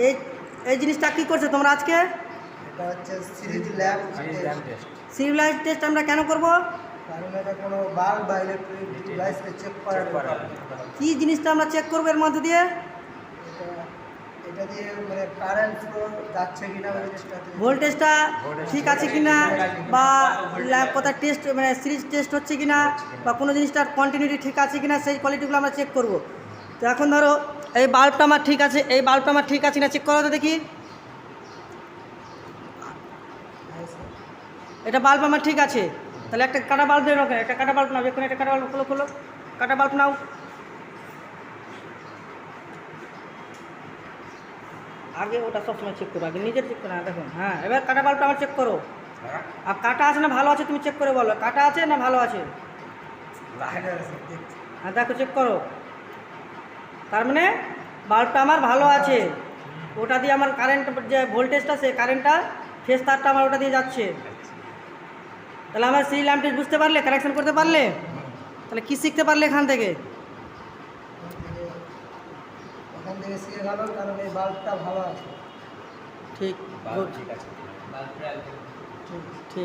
এই এই জিনিসটা কী করছো তোমরা আজকে? এটা হচ্ছে series lab test. Series lab test আমরা কেন করব? কারণ এটা কোনো বাল্ব বা ইলেকট্রিক ডিভাইসকে চেক করার কী জিনিসটা আমরা চেক করবো এর মধ্যে দিয়ে? এটা দিয়ে মানে কারেন্ট ফ্লো যাচ্ছে কিনা বা ভোল্টেজটা ঠিক আছে কিনা, বা ল্যাব কোথায় টেস্ট মানে সিরিজ টেস্ট হচ্ছে কিনা, বা কোনো জিনিসটার কন্টিনিউটি ঠিক আছে কিনা, সেই কোয়ালিটিগুলো আমরা চেক করব। তো এখন ধরো এই বাল্বটা আমার ঠিক আছে, এই বাল্বটা আমার ঠিক আছে না, চেক করো তো দেখি। এটা বাল্ব আমার ঠিক আছে, তাহলে একটা কাটা বাল্ব দিয়ে রাখো, একটা কাটা বাল্ব নাও, এখন একটা কাটা বাল্ব খোলো, কাটা বাল্ব নাও। আগে ওটা সবসময় চেক করো, আগে নিজের চেক করো। দেখুন, হ্যাঁ, এবার কাটা বাল্বটা আমার চেক করো। আর কাটা আছে না ভালো আছে তুমি চেক করে বলো, কাটা আছে না ভালো আছে? হ্যাঁ দেখো, চেক করো। তার মানে বাল্বটা আমার ভালো আছে, ওটা দিয়ে আমার কারেন্ট যে ভোল্টেজটা, সে কারেন্টটা ফেজ তারটা আমার ওটা দিয়ে যাচ্ছে। তাহলে আমার সেই ল্যাম্পটি বুঝতে পারলে, কানেকশন করতে পারলে, তাহলে কী শিখতে পারলে এখান থেকে? শিখে গেল, কারণ এই বাল্বটা ভালো আছে। ঠিক, ঠিক আছে। ঠিক।